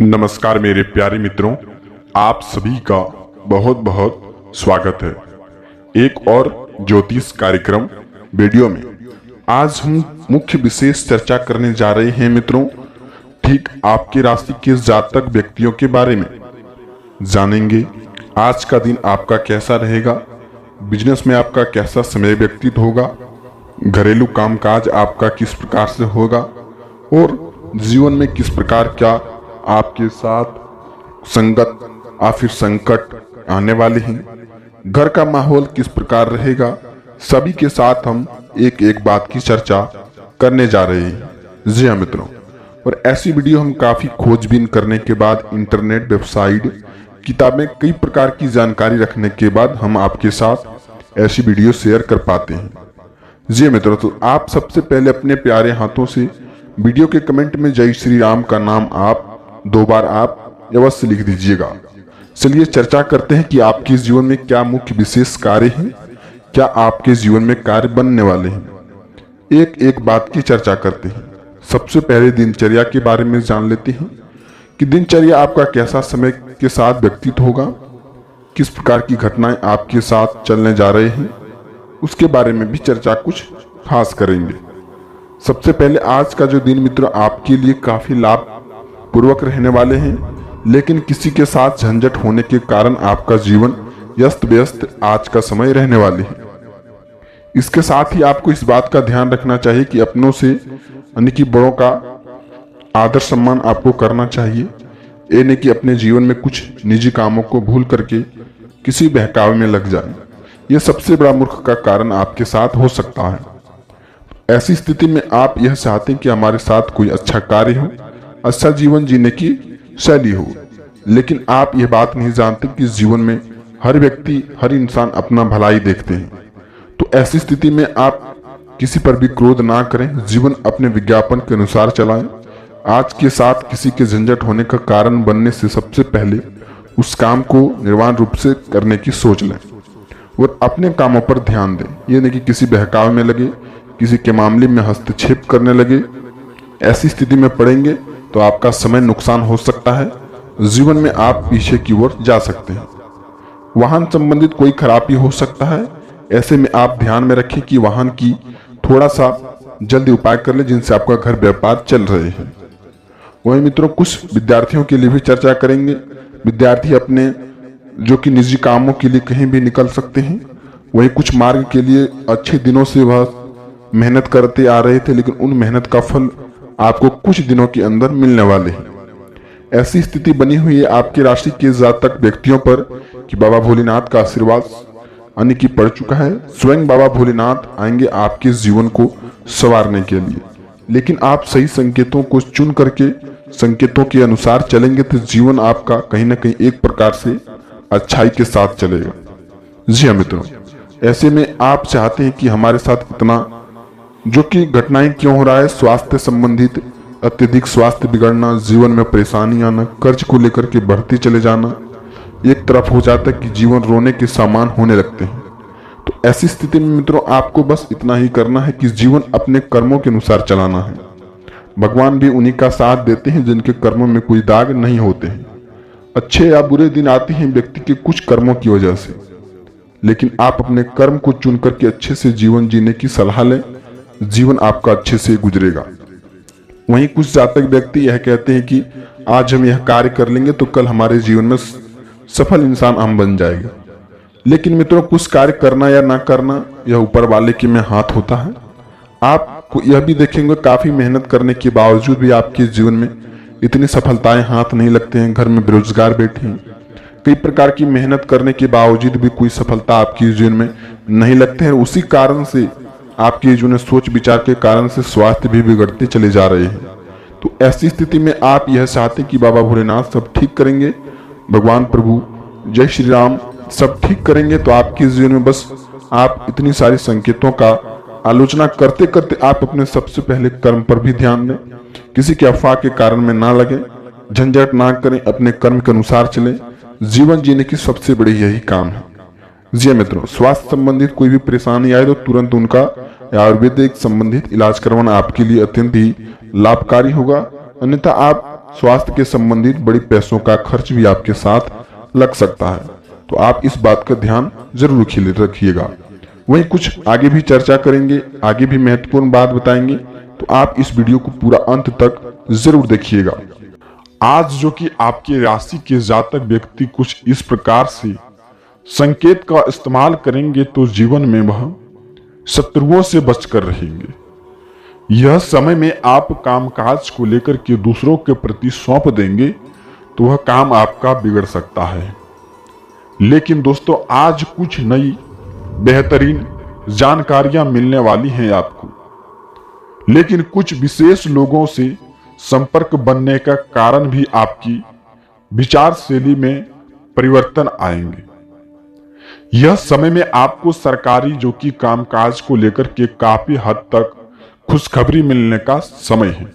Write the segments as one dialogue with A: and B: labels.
A: नमस्कार मेरे प्यारे मित्रों, आप सभी का बहुत बहुत स्वागत है एक और ज्योतिष कार्यक्रम वीडियो में। आज हम मुख्य विशेष चर्चा करने जा रहे हैं मित्रों, ठीक आपकी राशि के जातक व्यक्तियों के बारे में जानेंगे। आज का दिन आपका कैसा रहेगा, बिजनेस में आपका कैसा समय व्यतीत होगा, घरेलू कामकाज आपका किस प्रकार से होगा और जीवन में किस प्रकार क्या आपके साथ संगत या फिर संकट आने वाले हैं, घर का माहौल किस प्रकार रहेगा, सभी के साथ हम एक एक बात की चर्चा करने जा रहे हैं। जी हाँ मित्रों, और ऐसी वीडियो हम काफी खोजबीन करने के बाद, इंटरनेट, वेबसाइट, किताबें, कई प्रकार की जानकारी रखने के बाद हम आपके साथ ऐसी वीडियो शेयर कर पाते हैं। जी मित्रों, तो आप सबसे पहले अपने प्यारे हाथों से वीडियो के कमेंट में जय श्री राम का नाम आप 2 बार आप अवश्य लिख दीजिएगा। चलिए चर्चा करते हैं कि आपके जीवन में क्या मुख्य विशेष कार्य हैं, क्या आपके जीवन में कार्य बनने वाले हैं। एक एक बात की चर्चा करते हैं। सबसे पहले दिनचर्या के बारे में जान लेते हैं कि दिनचर्या आपका कैसा समय के साथ व्यतीत होगा, किस प्रकार की घटनाएं आपके साथ चलने जा रहे हैं, उसके बारे में भी चर्चा कुछ खास करेंगे। सबसे पहले आज का जो दिन मित्रों आपके लिए काफी लाभ पूर्वक रहने वाले हैं, लेकिन किसी के साथ झंझट होने के कारण आपका जीवन व्यस्त व्यस्त आज का समय रहने वाले है। इसके साथ ही आपको इस बात का ध्यान रखना चाहिए कि अपनों से यानी कि बड़ों का आदर सम्मान आपको करना चाहिए। ये नहीं कि अपने जीवन में कुछ निजी कामों को भूल करके किसी बहकावे में लग जाए। यह सबसे बड़ा मूर्ख का कारण आपके साथ हो सकता है। ऐसी स्थिति में आप यह चाहते हैं कि हमारे साथ कोई अच्छा कार्य हो, अच्छा जीवन जीने की शैली हो, लेकिन आप यह बात नहीं जानते कि जीवन में हर व्यक्ति, हर इंसान अपना भलाई देखते हैं। तो ऐसी स्थिति में आप किसी पर भी क्रोध ना करें, जीवन अपने विज्ञापन के अनुसार चलाएं। आज के साथ किसी के झंझट होने का कारण बनने से सबसे पहले उस काम को निर्वाण रूप से करने की सोच लें और अपने कामों पर ध्यान दें। ये नहीं कि किसी बहकावे में लगे, किसी के मामले में हस्तक्षेप करने लगे। ऐसी स्थिति में पड़ेंगे तो आपका समय नुकसान हो सकता है, जीवन में आप पीछे की ओर जा सकते हैं। वाहन संबंधित कोई खराबी हो सकता है। ऐसे में आप ध्यान में रखें कि वाहन की थोड़ा सा जल्दी उपाय कर ले, जिनसे आपका घर व्यापार चल रहे हैं। वहीं मित्रों कुछ विद्यार्थियों के लिए भी चर्चा करेंगे। विद्यार्थी अपने जो कि निजी कामों के लिए कहीं भी निकल सकते हैं। वहीं कुछ मार्ग के लिए अच्छे दिनों से वह मेहनत करते आ रहे थे, लेकिन उन मेहनत का फल आपको कुछ दिनों के अंदर मिलने वाले हैं। ऐसी स्थिति बनी हुई है आपकी राशि के जातक व्यक्तियों पर कि बाबा भोलेनाथ का आशीर्वाद आने की पड़ चुका है। स्वयं बाबा भोलेनाथ आएंगे आपके जीवन को संवारने के लिए, लेकिन आप सही संकेतों को चुन करके संकेतों के अनुसार चलेंगे तो जीवन आपका कहीं ना कहीं एक प्रकार से अच्छाई के साथ चलेगा। जी हाँ मित्रों, ऐसे में आप चाहते हैं कि हमारे साथ इतना जो कि घटनाएं क्यों हो रहा है, स्वास्थ्य संबंधित अत्यधिक स्वास्थ्य बिगड़ना, जीवन में परेशानी आना, कर्ज को लेकर के बढ़ते चले जाना, एक तरफ हो जाता है कि जीवन रोने के समान होने लगते हैं। तो ऐसी स्थिति में मित्रों आपको बस इतना ही करना है कि जीवन अपने कर्मों के अनुसार चलाना है। भगवान भी उन्हीं का साथ देते हैं जिनके कर्मों में कोई दाग नहीं होते हैं। अच्छे या बुरे दिन आते हैं व्यक्ति के कुछ कर्मों की वजह से, लेकिन आप अपने कर्म को चुन करके अच्छे से जीवन जीने की सलाह लें, जीवन आपका अच्छे से गुजरेगा। वहीं कुछ जातक व्यक्ति यह कहते हैं कि आज हम यह कार्य कर लेंगे तो कल हमारे जीवन में सफल इंसान हम बन जाएगा। लेकिन मित्रों कुछ कार्य करना या ना करना यह ऊपर वाले के में हाथ होता है। आप यह भी देखेंगे काफी मेहनत करने के बावजूद भी आपके जीवन में इतनी सफलताएं हाथ नहीं लगते हैं। घर में बेरोजगार बैठे हैं, कई प्रकार की मेहनत करने के बावजूद भी कोई सफलता आपके जीवन में नहीं लगते हैं। उसी कारण से आपके जीवन में सोच विचार के कारण से स्वास्थ्य भी बिगड़ते चले जा रहे हैं। तो ऐसी स्थिति में आप यह चाहते हैं कि बाबा भोलेनाथ सब ठीक करेंगे, भगवान प्रभु जय श्री राम सब ठीक करेंगे, तो आपके जीवन में बस आप इतनी सारी संकेतों का आलोचना करते करते आप अपने सबसे पहले कर्म पर भी ध्यान दें। किसी के अफवाह के कारण में ना लगे, झंझट ना करें, अपने कर्म के अनुसार चलें। जीवन जीने की सबसे बड़ी यही काम है। जी मित्रों, स्वास्थ्य संबंधित कोई भी परेशानी आए तो तुरंत उनका आयुर्वेदिक संबंधित इलाज करवाना आपके लिए अत्यंत ही लाभकारी होगा। अन्यथा आप स्वास्थ्य के संबंधित बड़ी पैसों का खर्च भी आपके साथ लग सकता है, तो आप इस बात का ध्यान जरूर रखिएगा। वहीं कुछ आगे भी चर्चा करेंगे, आगे भी महत्वपूर्ण बात बताएंगे, तो आप इस वीडियो को पूरा अंत तक जरूर देखिएगा। आज जो कि आपकी राशि के जातक व्यक्ति कुछ इस प्रकार से संकेत का इस्तेमाल करेंगे तो जीवन में वह शत्रुओं से बचकर रहेंगे। यह समय में आप कामकाज को लेकर के दूसरों के प्रति सौंप देंगे तो वह काम आपका बिगड़ सकता है। लेकिन दोस्तों, आज कुछ नई बेहतरीन जानकारियां मिलने वाली हैं आपको, लेकिन कुछ विशेष लोगों से संपर्क बनने का कारण भी आपकी विचार शैली में परिवर्तन आएंगे। यह समय में आपको सरकारी जो कि कामकाज को लेकर के काफी हद तक खुशखबरी मिलने का समय है।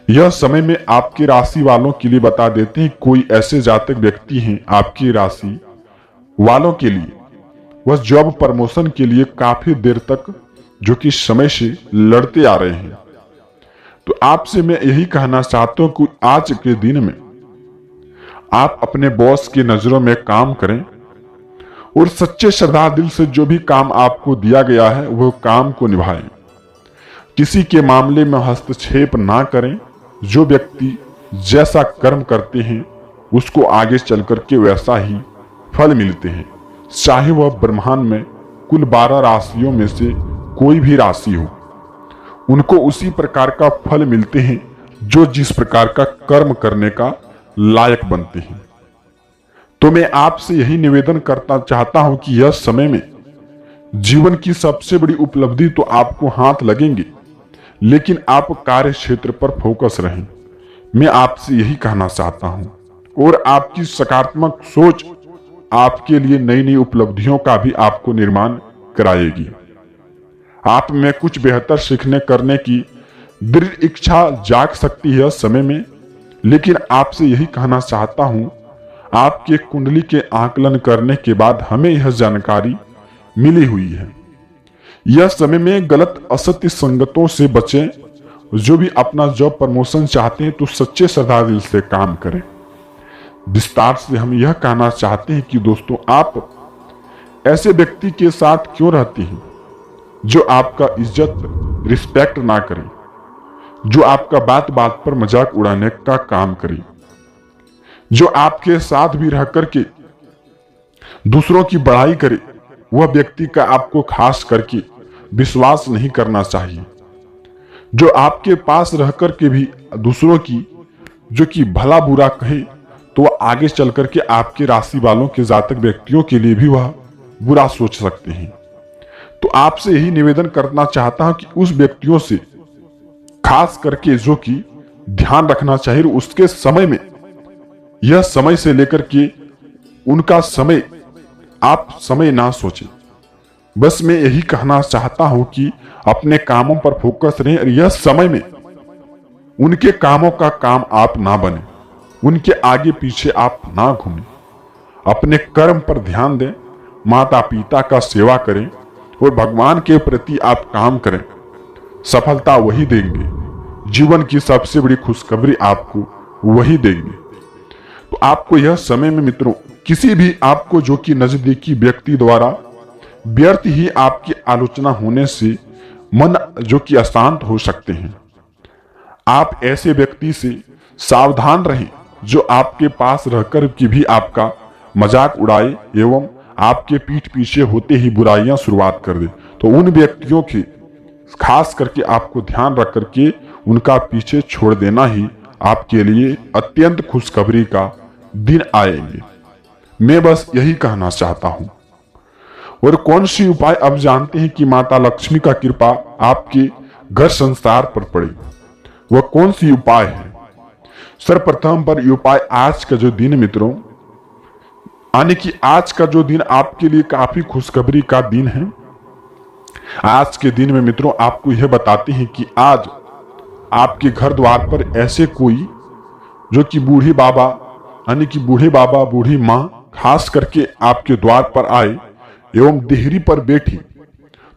A: यह समय में आपकी राशि वालों के लिए बता देते हैं, कोई ऐसे जातक व्यक्ति हैं आपकी राशि वालों के लिए वह जॉब प्रमोशन के लिए काफी देर तक जो कि समय से लड़ते आ रहे हैं। तो आपसे मैं यही कहना चाहता हूं कि आज के दिन में आप अपने बॉस की नजरों में काम करें और सच्चे श्रद्धा दिल से जो भी काम आपको दिया गया है वह काम को निभाएं। किसी के मामले में हस्तक्षेप ना करें। जो व्यक्ति जैसा कर्म करते हैं उसको आगे चल करके वैसा ही फल मिलते हैं, चाहे वह ब्रह्मांड में कुल 12 राशियों में से कोई भी राशि हो, उनको उसी प्रकार का फल मिलते हैं जो जिस प्रकार का कर्म करने का लायक बनते हैं। तो मैं आपसे यही निवेदन करता चाहता हूं कि यह समय में जीवन की सबसे बड़ी उपलब्धि तो आपको हाथ लगेंगे, लेकिन आप कार्य क्षेत्र पर फोकस रहें। मैं आपसे यही कहना चाहता हूं। और आपकी सकारात्मक सोच आपके लिए नई नई उपलब्धियों का भी आपको निर्माण कराएगी। आप में कुछ बेहतर सीखने करने की दृढ़ इच्छा जाग सकती है समय में, लेकिन आपसे यही कहना चाहता हूं, आपके कुंडली के आकलन करने के बाद हमें यह जानकारी मिली हुई है। यह समय में गलत असत्य संगतों से बचें। जो भी अपना जॉब प्रमोशन चाहते हैं तो सच्चे श्रद्धा दिल से काम करें। विस्तार से हम यह कहना चाहते हैं कि दोस्तों, आप ऐसे व्यक्ति के साथ क्यों रहते हैं जो आपका इज्जत रिस्पेक्ट ना करें, जो आपका बात बात पर मजाक उड़ाने का काम करे, जो आपके साथ भी रह करके दूसरों की बड़ाई करे, वह व्यक्ति का आपको खास करके विश्वास नहीं करना चाहिए। जो आपके पास रह करके भी दूसरों की जो कि भला बुरा कहे तो वह आगे चल करके आपके राशि वालों के जातक व्यक्तियों के लिए भी वह बुरा सोच सकते हैं। तो आपसे यही निवेदन करना चाहता हूं कि उस व्यक्तियों से खास करके जो कि ध्यान रखना चाहिए उसके समय में, यह समय से लेकर के उनका समय आप समय ना सोचें। बस मैं यही कहना चाहता हूं कि अपने कामों पर फोकस रहें और यह समय में उनके कामों का काम आप ना बने, उनके आगे पीछे आप ना घूमें। अपने कर्म पर ध्यान दें, माता पिता का सेवा करें और भगवान के प्रति आप काम करें। सफलता वही देंगे, जीवन की सबसे बड़ी खुशखबरी आपको वही देंगे। तो आपको यह समय में मित्रों किसी भी आपको जो कि नजदीकी व्यक्ति द्वारा व्यर्थ ही आपकी आलोचना होने से मन जो कि अशांत हो सकते हैं। आप ऐसे व्यक्ति से सावधान रहें जो आपके पास रहकर के भी आपका मजाक उड़ाए एवं आपके पीठ पीछे होते ही बुराइयां शुरुआत कर दे। तो उन व्यक्तियों के खास करके आपको ध्यान रख करके उनका पीछे छोड़ देना ही आपके लिए अत्यंत खुशखबरी का दिन आएंगे। मैं बस यही कहना चाहता हूं। और कौन सी उपाय अब जानते हैं कि माता लक्ष्मी का कृपा आपके घर संसार पर पड़े, वह कौन सी उपाय है? सर्वप्रथम पर उपाय आज का जो दिन मित्रों, यानी कि आज का जो दिन आपके लिए काफी खुशखबरी का दिन है। आज के दिन में मित्रों आपको यह बताते हैं कि आज आपके घर द्वार पर ऐसे कोई जो कि बूढ़ी बाबा यानी कि बूढ़े बाबा बूढ़ी माँ खास करके आपके द्वार पर आए एवं देहरी पर बैठी,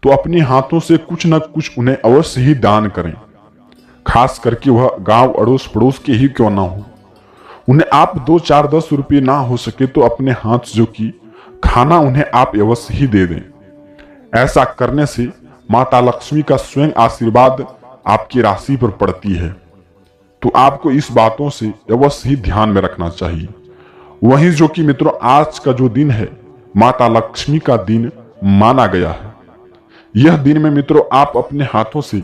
A: तो अपने हाथों से कुछ न कुछ उन्हें अवश्य ही दान करें। खास करके वह गांव अड़ोस पड़ोस के ही क्यों ना हो। उन्हें आप 2 4 10 रुपये ना हो सके तो अपने हाथ जो कि खाना उन्हें आप अवश्य ही दे दें। ऐसा करने से माता लक्ष्मी का स्वयं आशीर्वाद आपकी राशि पर पड़ती है। तो आपको इस बातों से अवश्य ही ध्यान में रखना चाहिए। वहीं जो कि मित्रों आज का जो दिन है माता लक्ष्मी का दिन माना गया है। यह दिन में मित्रों आप अपने हाथों से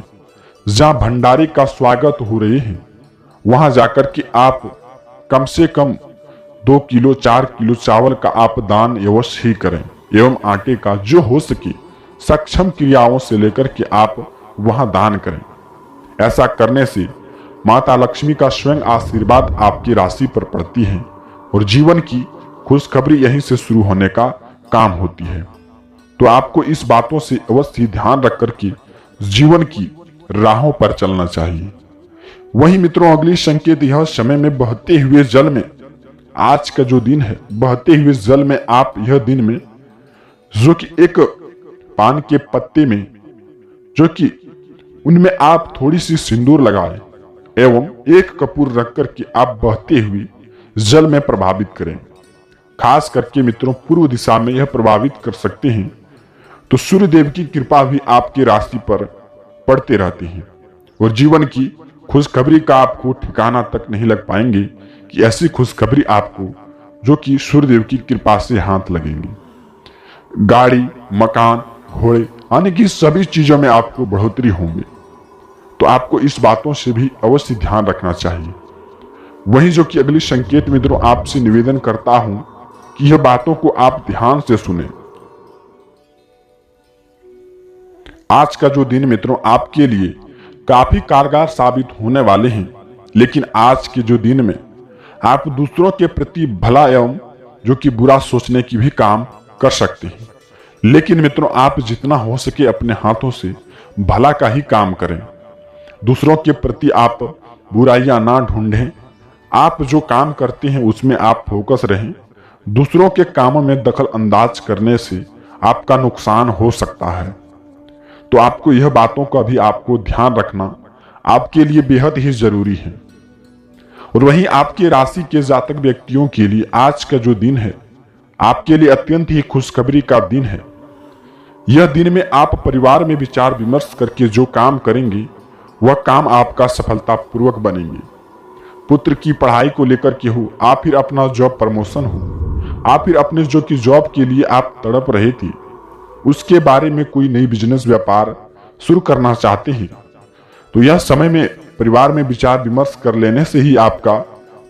A: जहां भंडारे का स्वागत हो रहे हैं वहां जाकर के आप कम से कम 2 किलो 4 किलो चावल का आप दान अवश्य ही करें एवं आटे का जो हो सके सक्षम क्रियाओं से लेकर के आप वहां दान करें। ऐसा करने से माता लक्ष्मी का स्वयं आशीर्वाद आपकी राशि पर पड़ती है और जीवन की खुशखबरी यहीं से शुरू होने का काम होती है। तो आपको इस बातों से अवश्य ध्यान रख करके जीवन की राहों पर चलना चाहिए। वहीं मित्रों अगली संकेत यह समय में बहते हुए जल में, आज का जो दिन है बहते हुए जल में आप यह दिन में जो कि एक पान के पत्ते में जो कि उनमें आप थोड़ी सी सिंदूर लगाएं एवं एक कपूर रख करके आप बहते हुए जल में प्रभावित करें। खास करके मित्रों पूर्व दिशा में यह प्रभावित कर सकते हैं तो सूर्य देव की कृपा भी आपकी राशि पर पड़ते रहते हैं और जीवन की खुशखबरी का आपको ठिकाना तक नहीं लग पाएंगे कि ऐसी खुशखबरी आपको जो कि सूर्यदेव की कृपा से हाथ लगेंगी। गाड़ी, मकान, घोड़े यानी कि सभी चीजों में आपको बढ़ोतरी होंगे। तो आपको इस बातों से भी अवश्य ध्यान रखना चाहिए। वहीं जो कि अगली संकेत मित्रों आपसे निवेदन करता हूं कि यह बातों को आप ध्यान से सुने। आज का जो दिन मित्रों आपके लिए काफी कारगर साबित होने वाले हैं, लेकिन आज के जो दिन में आप दूसरों के प्रति भला एवं जो कि बुरा सोचने की भी काम कर सकते हैं। लेकिन मित्रों आप जितना हो सके अपने हाथों से भला का ही काम करें। दूसरों के प्रति आप बुराइयां ना ढूंढें। आप जो काम करते हैं उसमें आप फोकस रहें। दूसरों के कामों में दखल अंदाज करने से आपका नुकसान हो सकता है। तो आपको यह बातों का भी आपको ध्यान रखना आपके लिए बेहद ही जरूरी है। और वहीं आपकी राशि के जातक व्यक्तियों के लिए आज का जो दिन है आपके लिए अत्यंत ही खुशखबरी का दिन है। यह दिन में आप परिवार में विचार विमर्श करके जो काम करेंगे वह काम आपका सफलतापूर्वक बनेंगे। पुत्र की पढ़ाई को लेकर के हो, आप फिर अपना जॉब प्रमोशन हो, आप फिर अपने जो कि जॉब के लिए आप तड़प रहे थे उसके बारे में कोई नई बिजनेस व्यापार शुरू करना चाहते हैं, तो यह समय में परिवार में विचार विमर्श कर लेने से ही आपका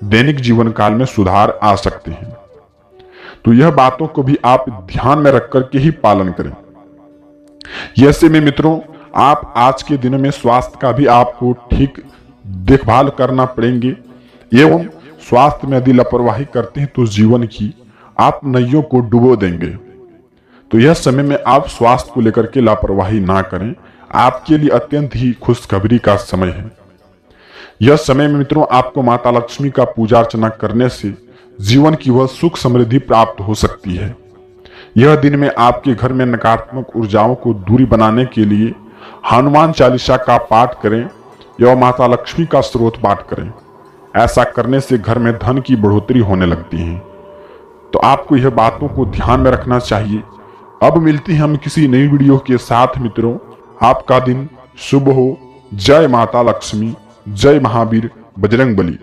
A: दैनिक जीवन काल में सुधार आ सकते हैं। तो यह बातों को भी आप ध्यान में रख करके ही पालन करें। ऐसे में मित्रों आप आज के दिन में स्वास्थ्य का भी आपको ठीक देखभाल करना पड़ेंगे एवं स्वास्थ्य में यदि लापरवाही करते हैं तो जीवन की आप नैयों को डुबो देंगे। तो यह समय में आप स्वास्थ्य को लेकर के लापरवाही ना करें, आपके लिए अत्यंत ही खुशखबरी का समय है। यह समय में मित्रों आपको माता लक्ष्मी का पूजा अर्चना करने से जीवन की वह सुख समृद्धि प्राप्त हो सकती है। यह दिन में आपके घर में नकारात्मक ऊर्जाओं को दूरी बनाने के लिए हनुमान चालीसा का पाठ करें एवं माता लक्ष्मी का स्रोत पाठ करें। ऐसा करने से घर में धन की बढ़ोतरी होने लगती है। तो आपको यह बातों को ध्यान में रखना चाहिए। अब मिलती हैं हम किसी नई वीडियो के साथ मित्रों। आपका दिन शुभ हो। जय माता लक्ष्मी, जय महावीर बजरंगबली।